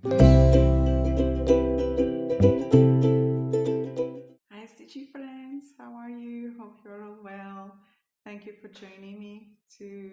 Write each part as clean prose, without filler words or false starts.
Hi, Stitchy friends. How are you? Hope you're all well. Thank you for joining me to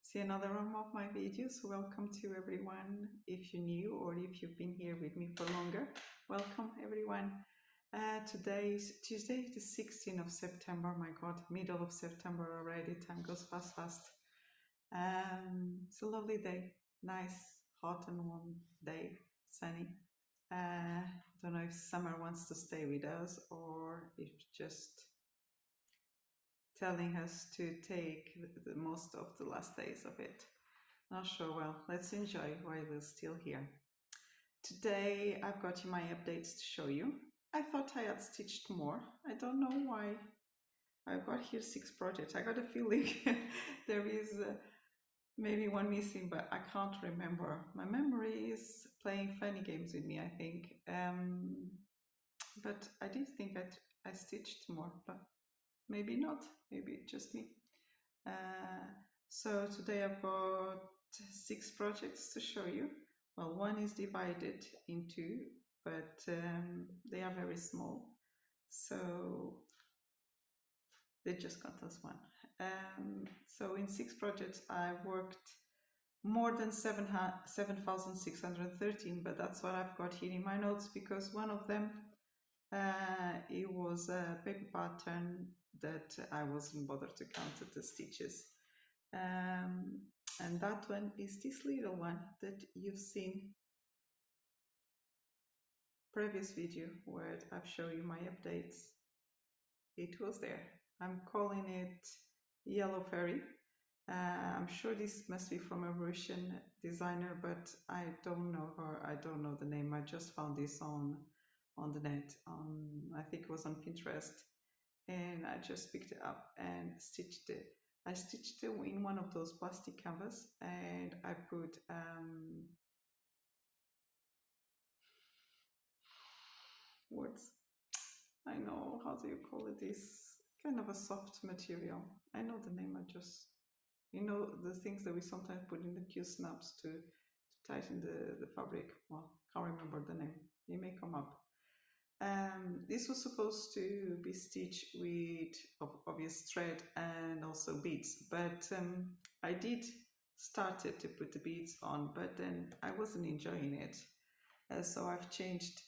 see another one of my videos. Welcome to everyone. If you're new or if you've been here with me for longer, welcome everyone. Today is Tuesday, the 16th of September. My God, middle of September already. Time goes fast, fast. It's a lovely day. Nice, hot and warm day, sunny. Don't know if summer wants to stay with us or if just telling us to take the most of the last days of it. Not sure. Well, let's enjoy while we're still here. Today I've got you my updates to show you. I thought I had stitched more. I don't know why. I've got here 6 projects. I got a feeling there is maybe one missing, but I can't remember. My memory is playing funny games with me, I think. But I did think that I stitched more, but maybe not, maybe just me. So today I've got 6 projects to show you. Well, one is divided in 2, but they are very small, so they just got us one. So in 6 projects I worked more than 7,613, but that's what I've got here in my notes, because one of them it was a paper pattern that I wasn't bothered to count the stitches. And that one is this little one that you've seen previous video where I've shown you my updates. It was there. I'm calling it Yellow Fairy. I'm sure this must be from a Russian designer, but I don't know her. I don't know the name. I just found this on the net. I think it was on Pinterest, and I just picked it up and stitched it. I stitched it in one of those plastic canvas, and I put words. I know, how do you call it? This kind of a soft material. I know the name. I just, the things that we sometimes put in the Q snaps to tighten the fabric. Well, can't remember the name. It may come up. This was supposed to be stitched with obvious thread and also beads, but I did started to put the beads on, but then I wasn't enjoying it. So I've changed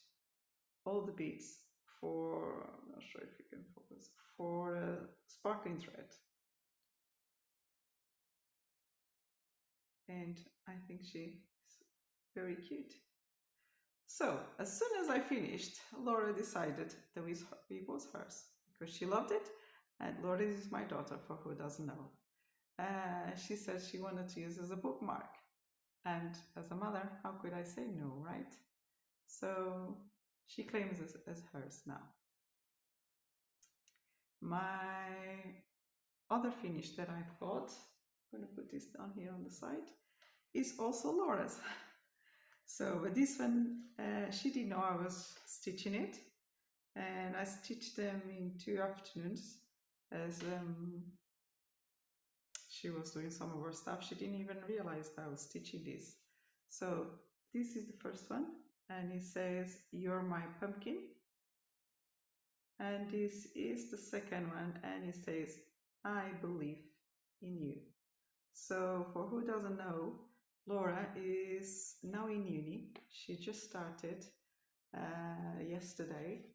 all the beads for, I'm not sure if you can focus, for sparkling thread. And I think she's very cute. So as soon as I finished, Laura decided that it was hers because she loved it. And Laura is my daughter, for who doesn't know. She said she wanted to use it as a bookmark. And as a mother, how could I say no, right? So she claims it as hers now. My other finish that I've got, I'm going to put this down here on the side, is also Laura's. So this one, she didn't know I was stitching it, and I stitched them in 2 afternoons as she was doing some of her stuff. She didn't even realize that I was stitching this. So this is the first one, and it says, "You're my pumpkin." And this is the second one, and it says, "I believe in you." So for who doesn't know, Laura is now in uni. She just started yesterday,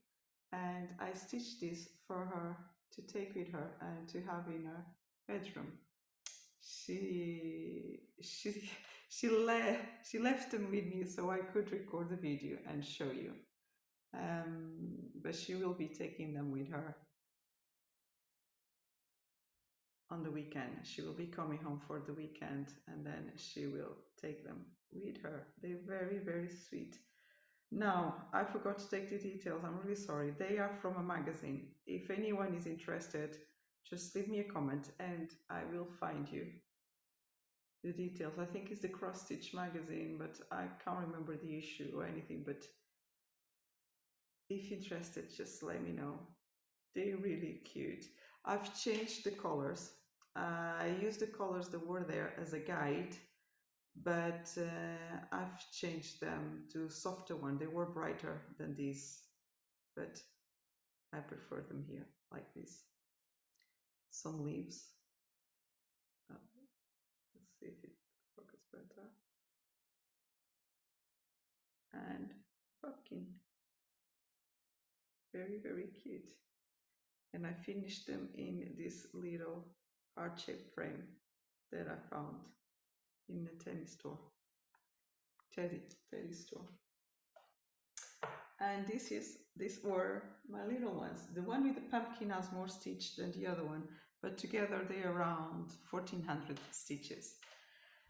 and I stitched this for her to take with her and to have in her bedroom. She she she left them with me so I could record the video and show you. But she will be taking them with her on the weekend. She will be coming home for the weekend, and then she will take them with her. They're very, very sweet. Now, I forgot to take the details. I'm really sorry. They are from a magazine. If anyone is interested, just leave me a comment and I will find you the details. I think it's the Cross Stitch magazine, but I can't remember the issue or anything. But if interested, just let me know. They're really cute. I've changed the colors. I used the colors that were there as a guide, but I've changed them to softer one. They were brighter than these, but I prefer them here like this. Some leaves. Oh, let's see if it focuses better. And pumpkin. Very, very cute. And I finished them in this little heart-shaped frame that I found in the teddy store. Teddy store. And these were my little ones. The one with the pumpkin has more stitch than the other one, but together they're around 1400 stitches.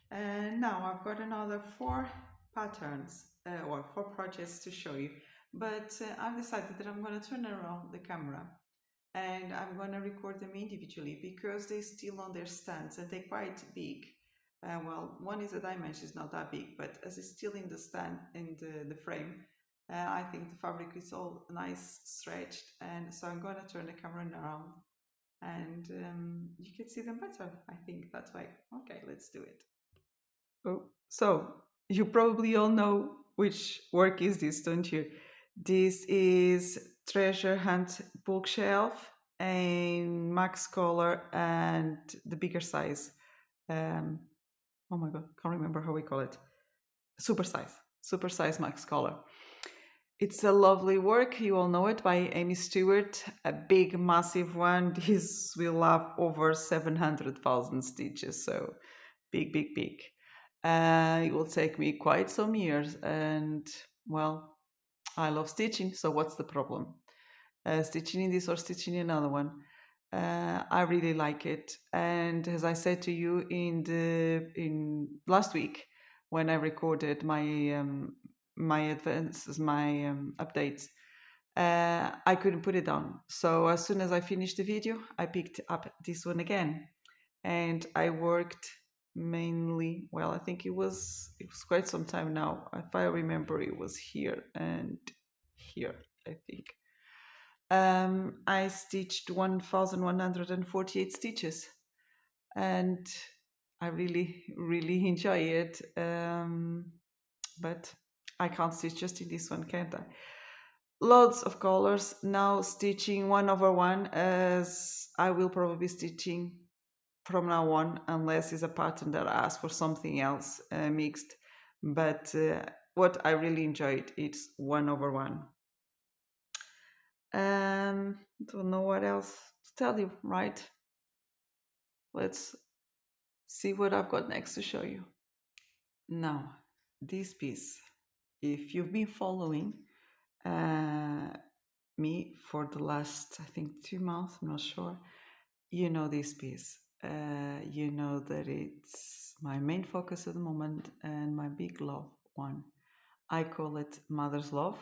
And now I've got another 4 patterns or 4 projects to show you, but I've decided that I'm going to turn around the camera and I'm going to record them individually because they're still on their stands and they're quite big. Well, one is the dimension is not that big, but as it's still in the stand, in the frame, I think the fabric is all nice stretched, and so I'm going to turn the camera around and you can see them better, I think, that way. Okay, let's do it. Oh, so you probably all know which work is this, don't you? This is Treasure Hunt Bookshelf and Max Collar and the bigger size. Oh my god, can't remember how we call it. Super size Max Collar. It's a lovely work, you all know it, by Amy Stewart, a big, massive one. This will have over 700,000 stitches, so big, big, big. It will take me quite some years, and well, I love stitching, so what's the problem? Stitching in this or stitching in another one. I really like it, and as I said to you in last week when I recorded my my advances, my updates, I couldn't put it down. So as soon as I finished the video, I picked up this one again, and I worked mainly. Well, I think it was quite some time now. If I remember, it was here and here, I think. I stitched 1148 stitches, and I really, really enjoy it. But I can't stitch just in this one, can't I? Lots of colors. Now stitching 1/1, as I will probably be stitching from now on, unless it's a pattern that I ask for something else mixed. But what I really enjoyed, it's 1/1. Don't know what else to tell you, right? Let's see what I've got next to show you. Now, this piece, if you've been following me for the last, I think, 2 months, I'm not sure, you know this piece. You know that it's my main focus at the moment and my big love one. I call it Mother's Love.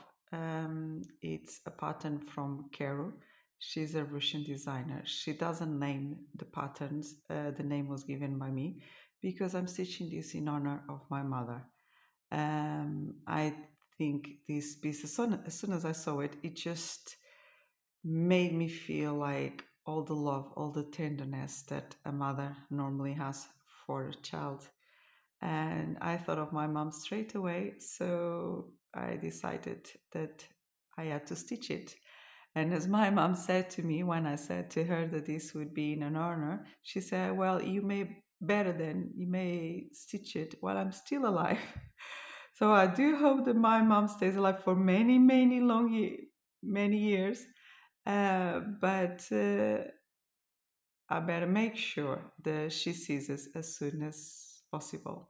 It's a pattern from Keru. She's a Russian designer. She doesn't name the patterns. The name was given by me because I'm stitching this in honor of my mother. I think this piece, as soon as I saw it, it just made me feel like all the love, all the tenderness that a mother normally has for a child. And I thought of my mom straight away, so I decided that I had to stitch it. And as my mom said to me when I said to her that this would be in an honor, she said, well, you may stitch it while I'm still alive. So I do hope that my mom stays alive for many, many many years. But I better make sure that she sees us as soon as possible.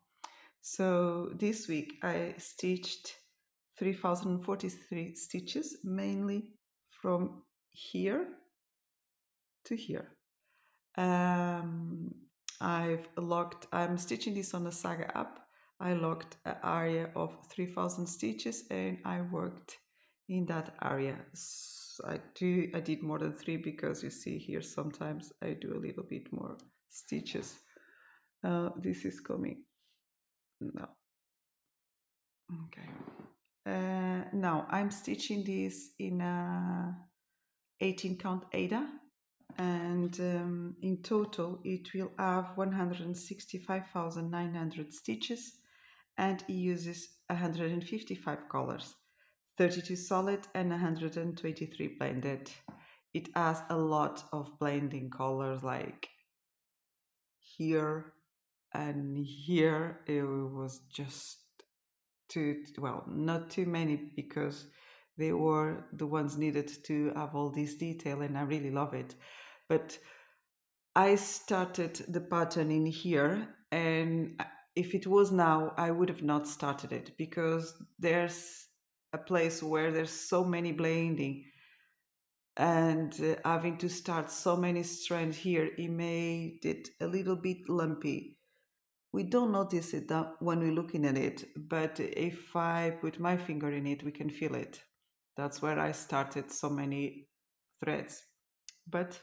So this week I stitched 3043 stitches, mainly from here to here. I'm stitching this on the Saga app. I locked an area of 3000 stitches and I worked in that area. So I did more than 3 because you see here sometimes I do a little bit more stitches. This is coming now. Okay. Now I'm stitching this in a 18 count Ada, and in total it will have 165,900 stitches, and it uses 155 colors, 32 solid and 123 blended. It has a lot of blending colors like here and here. It was just too, well, not too many because they were the ones needed to have all this detail, and I really love it. But I started the pattern in here, and if it was now, I would have not started it because there's a place where there's so many blending, and having to start so many strands here, it made it a little bit lumpy. We don't notice it that when we're looking at it, but if I put my finger in it, we can feel it. That's where I started so many threads. But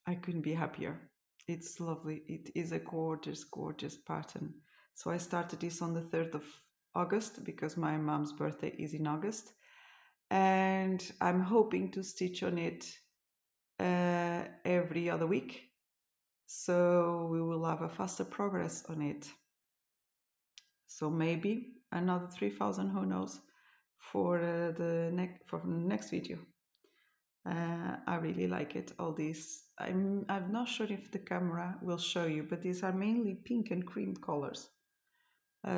I couldn't be happier. It's lovely. It is a gorgeous, gorgeous pattern. So I started this on the 3rd of August because my mom's birthday is in August. And I'm hoping to stitch on it every other week. So we will have a faster progress on it. So maybe another 3,000, who knows, for the next video. I really like it. All these, I'm not sure if the camera will show you, but these are mainly pink and cream colors.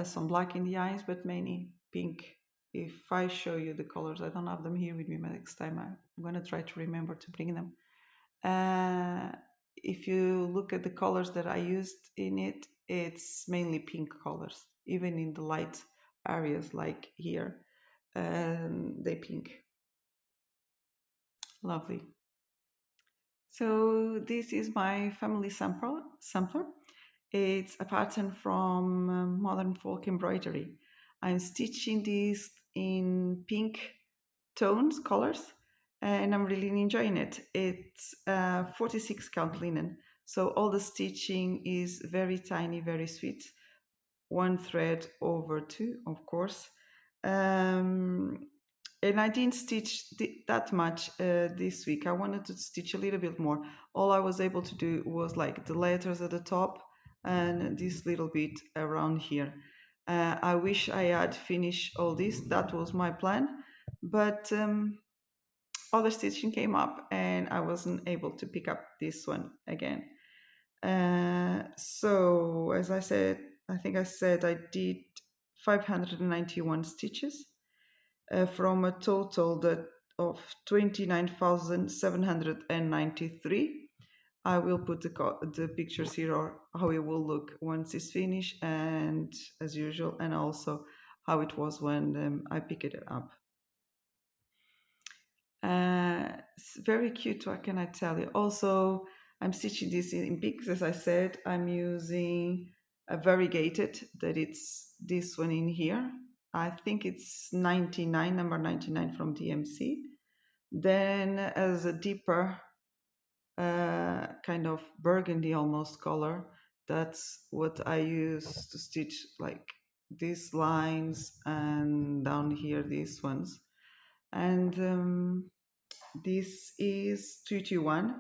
Some black in the eyes, but mainly pink. If I show you the colors, I don't have them here with me. Next time I'm going to try to remember to bring them. If you look at the colors that I used in it, it's mainly pink colors, even in the light areas like here, they pink. Lovely. So this is my family sampler. It's a pattern from Modern Folk Embroidery. I'm stitching this in pink tones, colors, and I'm really enjoying it. It's 46 count linen, so all the stitching is very tiny, very sweet. One thread over two, of course. And I didn't stitch that much this week. I wanted to stitch a little bit more. All I was able to do was like the letters at the top and this little bit around here. I wish I had finished all this. That was my plan, but other stitching came up and I wasn't able to pick up this one again. So as I said, I think I said I did 591 stitches from a total of 29,793. I will put the pictures here or how it will look once it's finished, and as usual, and also how it was when I picked it up. It's very cute, what can I tell you? Also, I'm stitching this in peaks, as I said. I'm using a variegated, that it's this one in here. I think it's 99, number 99 from DMC. Then as a deeper kind of burgundy almost color, that's what I use to stitch like these lines and down here these ones. And this is 221.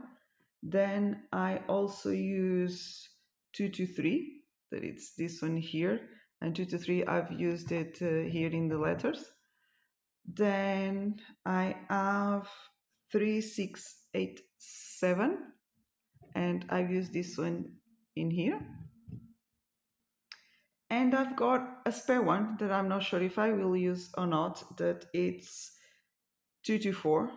Then I also use 223, that it's this one here, and 223 I've used it here in the letters. Then I have 3687, and I've used this one in here. And I've got a spare one that I'm not sure if I will use or not, that it's 224,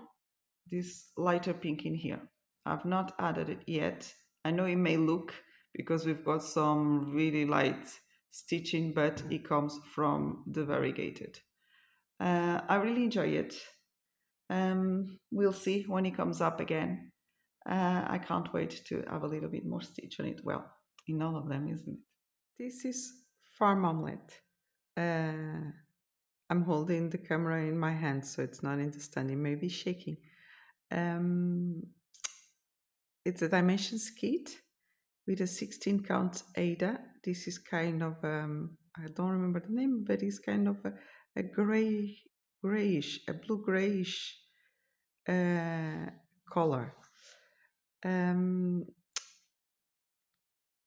this lighter pink in here. I've not added it yet. I know it may look, because we've got some really light stitching, but it comes from the variegated. I really enjoy it. We'll see when it comes up again. I can't wait to have a little bit more stitch on it. Well, in all of them, isn't it? This is farm omelette. I'm holding the camera in my hand, so it's not in the stand. It may be shaking. It's a dimensions kit with a 16 count Ada. This is kind of, I don't remember the name, but it's kind of a grayish, a blue grayish color.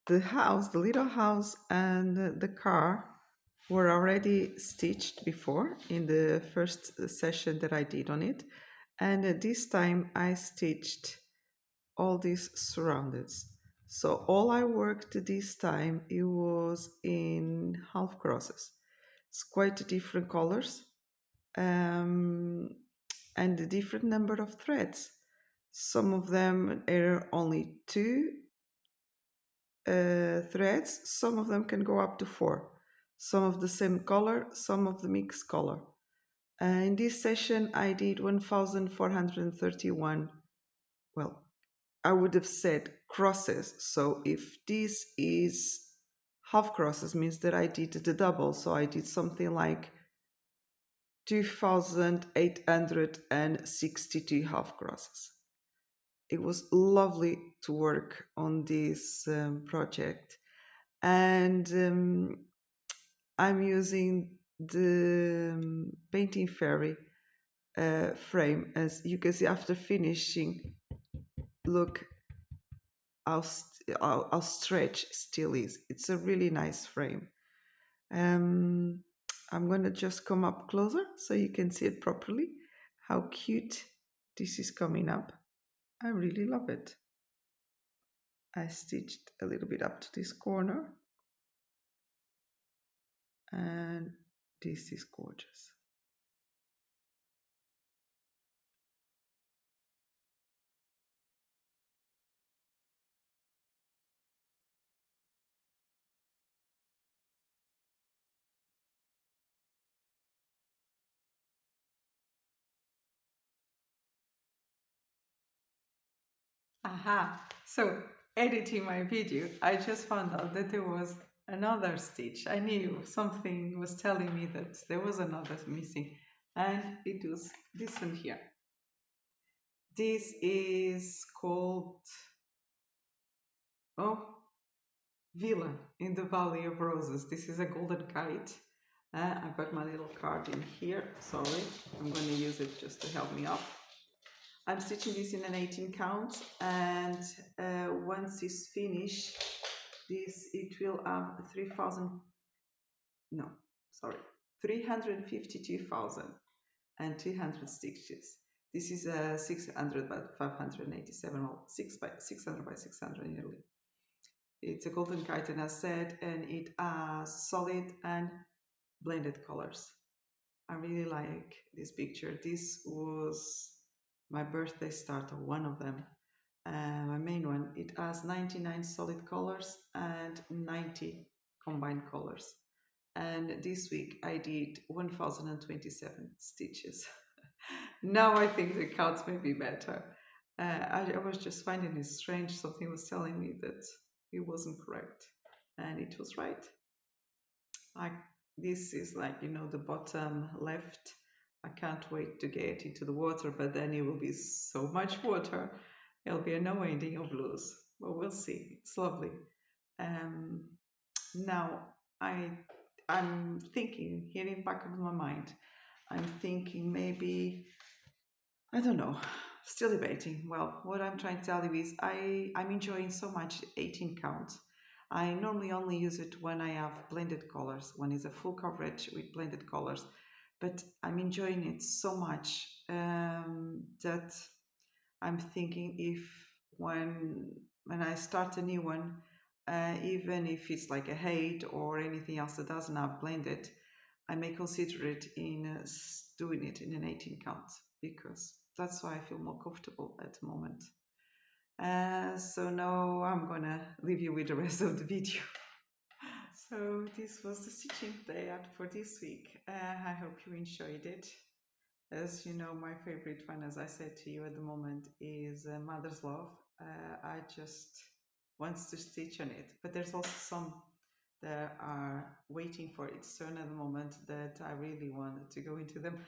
The house, the little house, and the car were already stitched before in the first session that I did on it. And this time I stitched all these surroundeds. So all I worked this time, it was in half crosses. It's quite different colors, um, and a different number of threads. Some of them are only two threads, some of them can go up to four. Some of the same color, some of the mixed color. In this session, I did 1431. Well, I would have said crosses. So if this is half crosses, means that I did the double. So I did something like 2862 half crosses. It was lovely to work on this project. And I'm using the painting fairy frame. As you can see, after finishing, look how stretch still is. It's a really nice frame. I'm going to just come up closer so you can see it properly, how cute this is coming up. I really love it. I stitched a little bit up to this corner, and this is gorgeous. Aha! So, editing my video, I just found out that there was another stitch. I knew something was telling me that there was another missing, and it was this one here. This is called, oh, Villa in the Valley of Roses. This is a golden kite. I've got my little card in here. Sorry, I'm going to use it just to help me up. I'm stitching this in an 18 count, and once it's finished, it will have 352,200 stitches. This is a 600 by 587, well, 6 by 600 by 600 nearly. It's a golden kite, and I said, and it has solid and blended colors. I really like this picture. This was my birthday starter, one of them, my main one. It has 99 solid colors and 90 combined colors. And this week I did 1027 stitches. Now I think the counts may be better. I was just finding it strange. Something was telling me that it wasn't correct, and it was right. This is like, the bottom left. I can't wait to get into the water, but then it will be so much water. It'll be a no ending of blues. But we'll see. It's lovely. Now I'm thinking here in the back of my mind. I'm thinking maybe, I don't know, still debating. Well, what I'm trying to tell you is I'm enjoying so much 18 count. I normally only use it when I have blended colors, when it's a full coverage with blended colors. But I'm enjoying it so much that I'm thinking if when I start a new one, even if it's like a hate or anything else that doesn't have blended, I may consider it in doing it in an 18 count, because that's why I feel more comfortable at the moment. So now I'm gonna leave you with the rest of the video. So this was the stitching that I had for this week. I hope you enjoyed it. As you know, my favorite one, as I said to you at the moment, is Mother's Love. I just want to stitch on it, but there's also some that are waiting for its turn at the moment that I really wanted to go into them.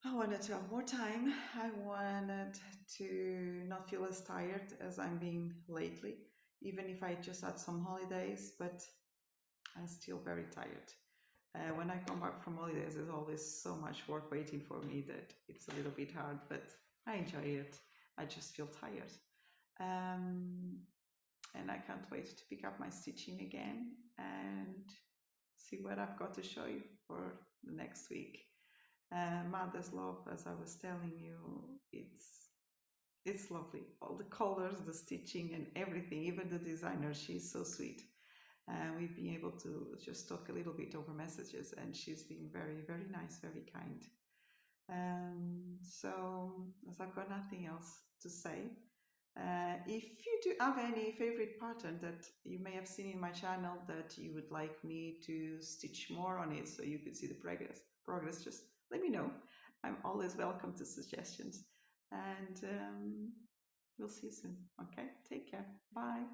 I wanted to have more time. I wanted to not feel as tired as I'm being lately, even if I just had some holidays, but I'm still very tired. When I come back from holidays, there's always so much work waiting for me that it's a little bit hard, but I enjoy it. I just feel tired. And I can't wait to pick up my stitching again and see what I've got to show you for the next week. Mother's Love, as I was telling you, it's lovely. All the colors, the stitching, and everything. Even the designer, she's so sweet. We've been able to just talk a little bit over messages, and she's been very, very nice, very kind. So, as I've got nothing else to say, if you do have any favorite pattern that you may have seen in my channel that you would like me to stitch more on it so you could see the progress, just let me know. I'm always welcome to suggestions. And we'll see you soon. Okay, take care. Bye.